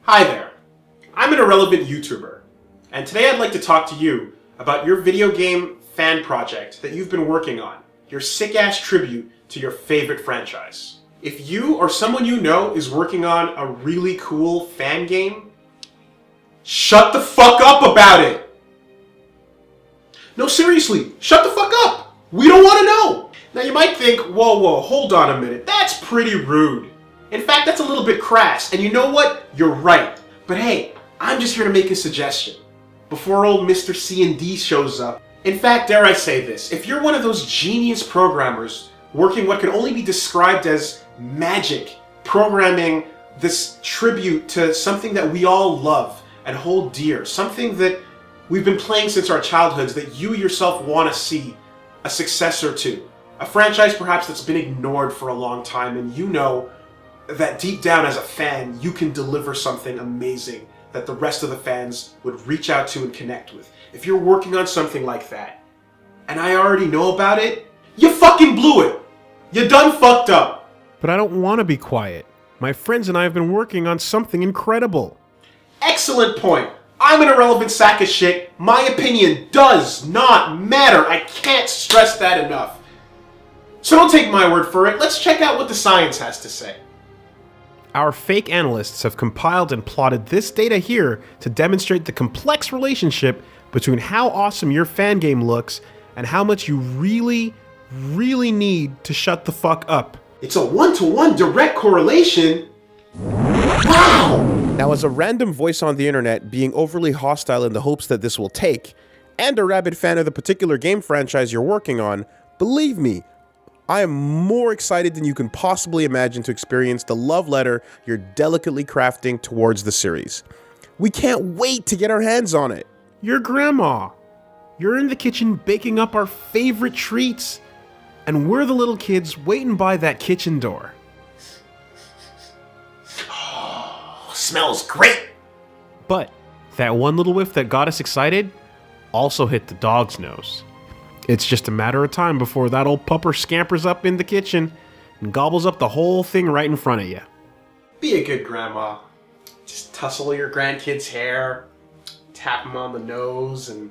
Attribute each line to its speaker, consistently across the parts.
Speaker 1: Hi there, I'm an irrelevant YouTuber, and today I'd like to talk to you about your video game fan project that you've been working on, your sick-ass tribute to your favorite franchise. If you or someone you know is working on a really cool fan game, shut the fuck up about it! No, seriously, shut the fuck up! We don't want to know! Now you might think, whoa, hold on a minute, that's pretty rude. In fact, that's a little bit crass, and you know what? You're right. But hey, I'm just here to make a suggestion. Before old Mr. C&D shows up. In fact, dare I say this, if you're one of those genius programmers working what can only be described as magic, programming this tribute to something that we all love and hold dear, something that we've been playing since our childhoods that you yourself want to see a successor to, a franchise perhaps that's been ignored for a long time, and you know that deep down as a fan, you can deliver something amazing that the rest of the fans would reach out to and connect with. If you're working on something like that, and I already know about it, you fucking blew it! You done fucked up!
Speaker 2: But I don't want to be quiet. My friends and I have been working on something incredible.
Speaker 1: Excellent point! I'm an irrelevant sack of shit. My opinion does not matter. I can't stress that enough. So don't take my word for it. Let's check out what the science has to say.
Speaker 2: Our fake analysts have compiled and plotted this data here to demonstrate the complex relationship between how awesome your fan game looks and how much you really need to shut the fuck up.
Speaker 1: It's a one-to-one direct correlation? Wow!
Speaker 2: Now, as a random voice on the internet being overly hostile in the hopes that this will take, and a rabid fan of the particular game franchise you're working on, believe me, I am more excited than you can possibly imagine to experience the love letter you're delicately crafting towards the series. We can't wait to get our hands on it. Your grandma. You're in the kitchen baking up our favorite treats, and we're the little kids waiting by that kitchen door.
Speaker 1: Oh, smells great!
Speaker 2: But that one little whiff that got us excited also hit the dog's nose. It's just a matter of time before that old pupper scampers up in the kitchen and gobbles up the whole thing right in front of you.
Speaker 1: Be a good grandma. Just tussle your grandkid's hair, tap him on the nose, and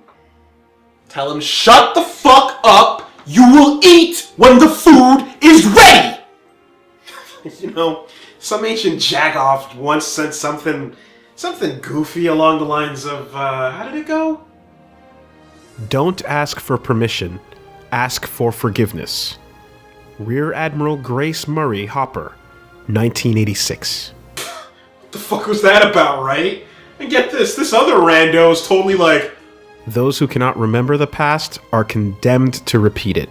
Speaker 1: tell him, shut the fuck up! You will eat when the food is ready! You know, some ancient jagoff once said something goofy along the lines of, how did it go?
Speaker 2: Don't ask for permission, ask for forgiveness. Rear Admiral Grace Murray Hopper, 1986.
Speaker 1: What the fuck was that about, right? And get this other rando is totally like...
Speaker 2: Those who cannot remember the past are condemned to repeat it.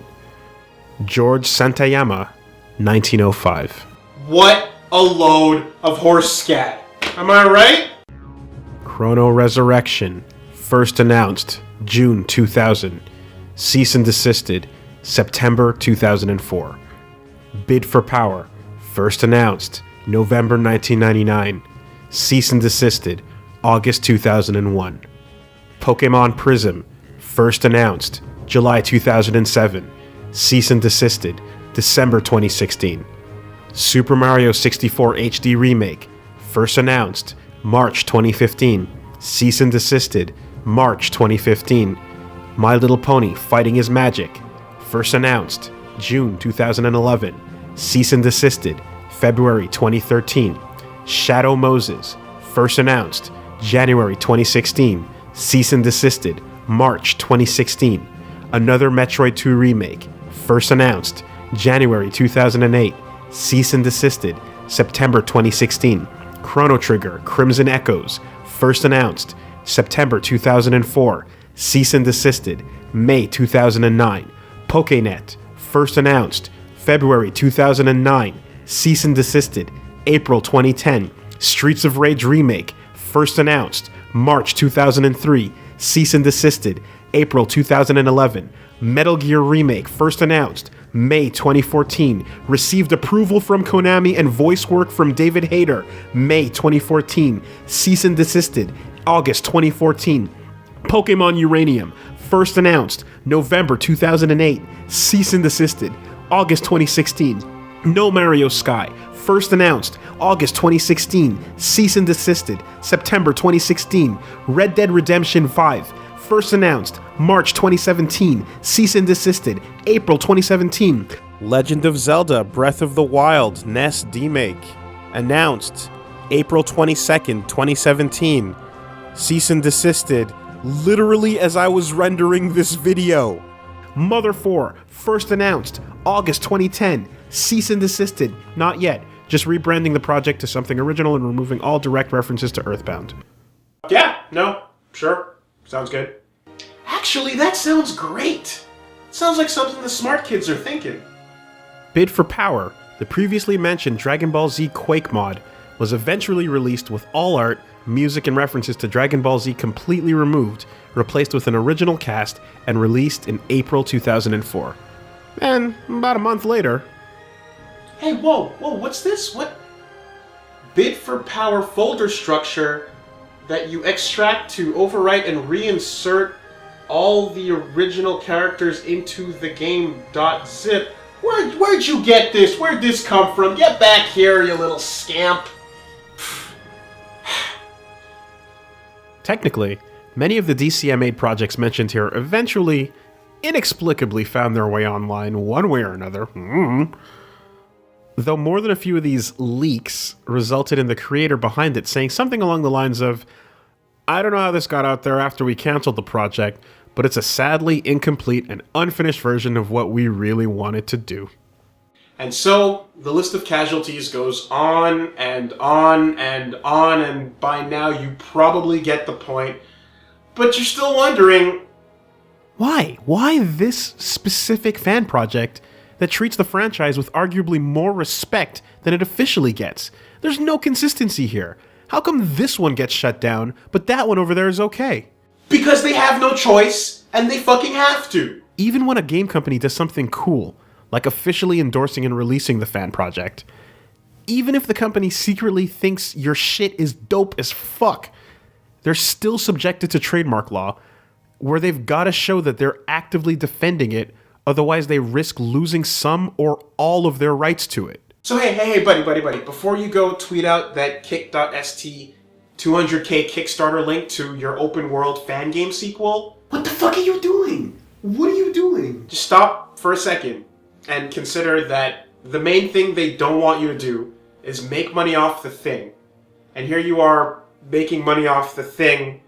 Speaker 2: George Santayama, 1905.
Speaker 1: What a load of horse scat. Am I right?
Speaker 2: Chrono Resurrection, first announced June 2000. Cease and desisted September 2004. Bid for Power, first announced November 1999. Cease and desisted August 2001. Pokemon Prism, first announced July 2007. Cease and desisted December 2016. Super Mario 64 HD Remake, first announced March 2015. Cease and desisted March 2015. My Little Pony Fighting Is Magic, first announced June 2011. Cease and desisted February 2013. Shadow Moses, first announced January 2016. Cease and desisted March 2016. Another Metroid 2 remake, first announced January 2008. Cease and desisted September 2016. Chrono Trigger Crimson Echoes, first announced September 2004. Cease and desisted May 2009. PokeNet, first announced February 2009. Cease and desisted April 2010. Streets of Rage Remake, first announced March 2003. Cease and desisted April 2011. Metal Gear Remake, first announced May 2014. Received approval from Konami and voice work from David Hayter, May 2014. Cease and desisted August 2014. Pokemon Uranium, first announced November 2008. Cease and desisted August 2016. No Mario Sky, first announced August 2016, cease and desisted September 2016. Red Dead Redemption 5, first announced March 2017, cease and desisted April 2017. Legend of Zelda Breath of the Wild NES Demake, announced April 22nd, 2017, cease and desisted literally as I was rendering this video. Mother 4, first announced August 2010, cease and desisted, not yet, just rebranding the project to something original and removing all direct references to Earthbound.
Speaker 1: Yeah, no, sure, sounds good. Actually, that sounds great. Sounds like something the smart kids are thinking.
Speaker 2: Bid for Power, the previously mentioned Dragon Ball Z Quake mod, was eventually released with all art, music, and references to Dragon Ball Z completely removed, replaced with an original cast, and released in April 2004. And about a month later...
Speaker 1: Hey, whoa, what's this? What? Bid for Power folder structure that you extract to overwrite and reinsert all the original characters into the game.zip. Where'd you get this? Where'd this come from? Get back here, you little scamp.
Speaker 2: Technically, many of the DCM8 projects mentioned here eventually, inexplicably found their way online one way or another. Though more than a few of these leaks resulted in the creator behind it saying something along the lines of, "I don't know how this got out there after we canceled the project, but it's a sadly incomplete and unfinished version of what we really wanted to do."
Speaker 1: And so, the list of casualties goes on and on and on, and by now you probably get the point. But you're still wondering...
Speaker 2: Why? Why this specific fan project that treats the franchise with arguably more respect than it officially gets? There's no consistency here. How come this one gets shut down, but that one over there is okay?
Speaker 1: Because they have no choice, and they fucking have to.
Speaker 2: Even when a game company does something cool, like officially endorsing and releasing the fan project, even if the company secretly thinks your shit is dope as fuck, they're still subjected to trademark law, where they've got to show that they're actively defending it, otherwise they risk losing some or all of their rights to it.
Speaker 1: So hey, buddy, before you go tweet out that kick.st 200k Kickstarter link to your open world fan game sequel, what the fuck are you doing? What are you doing? Just stop for a second and consider that the main thing they don't want you to do is make money off the thing. And here you are making money off the thing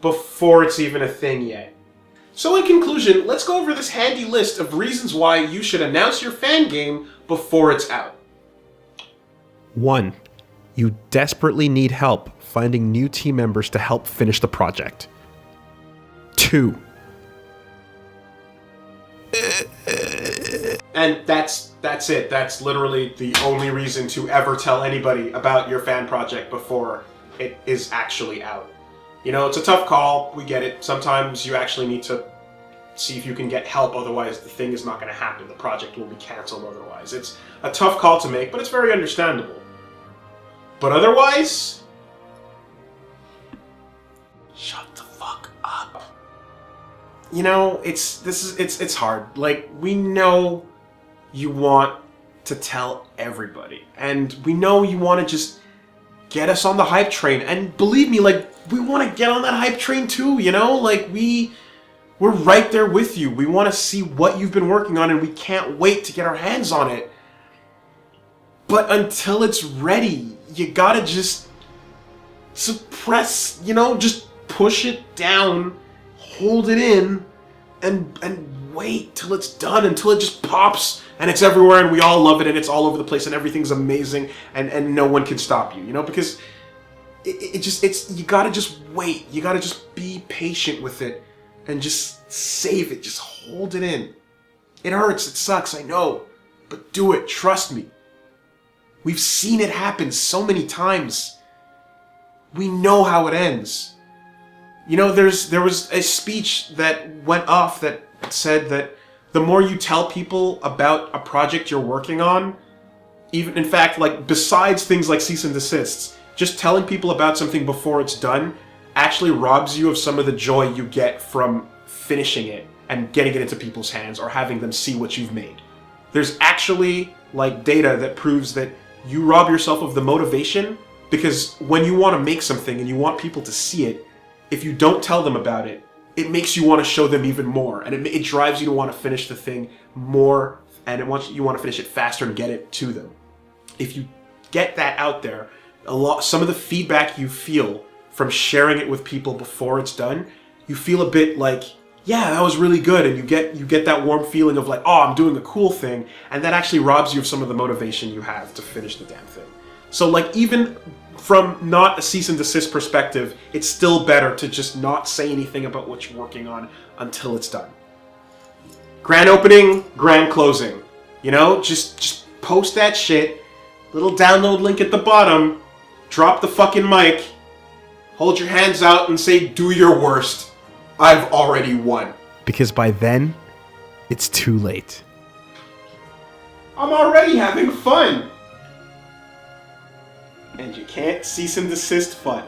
Speaker 1: before it's even a thing yet. So in conclusion, let's go over this handy list of reasons why you should announce your fan game before it's out.
Speaker 2: 1. You desperately need help finding new team members to help finish the project. 2.
Speaker 1: And that's it. That's literally the only reason to ever tell anybody about your fan project before it is actually out. You know, it's a tough call, we get it. Sometimes you actually need to see if you can get help, otherwise the thing is not going to happen. The project will be cancelled otherwise. It's a tough call to make, but it's very understandable. But otherwise, shut the fuck up. You know, it's hard. Like, we know you want to tell everybody, and we know you want to just get us on the hype train, and believe me, like, we want to get on that hype train too, you know? Like, we're right there with you. We want to see what you've been working on, and we can't wait to get our hands on it. But until it's ready, you gotta just suppress, you know, just push it down, hold it in, and wait till it's done, until it just pops, and it's everywhere, and we all love it, and it's all over the place, and everything's amazing, and no one can stop you, you know? Because you gotta just wait. You gotta just be patient with it, and just save it. Just hold it in. It hurts, it sucks, I know, but do it, trust me. We've seen it happen so many times. We know how it ends. You know, there was a speech that went off that said that the more you tell people about a project you're working on, even, in fact, like, besides things like cease and desists, just telling people about something before it's done actually robs you of some of the joy you get from finishing it and getting it into people's hands or having them see what you've made. There's actually like data that proves that you rob yourself of the motivation, because when you want to make something and you want people to see it, if you don't tell them about it, it makes you want to show them even more, and it drives you to want to finish the thing more, and you want to finish it faster and get it to them. If you get that out there, some of the feedback you feel from sharing it with people before it's done, you feel a bit like, yeah, that was really good, and you get that warm feeling of like, oh, I'm doing a cool thing, and that actually robs you of some of the motivation you have to finish the damn thing. So like, even from not a cease and desist perspective, it's still better to just not say anything about what you're working on until it's done. Grand opening, grand closing. You know, just post that shit, little download link at the bottom, drop the fucking mic, hold your hands out and say, do your worst. I've already won.
Speaker 2: Because by then, it's too late.
Speaker 1: I'm already having fun. And you can't cease and desist fun.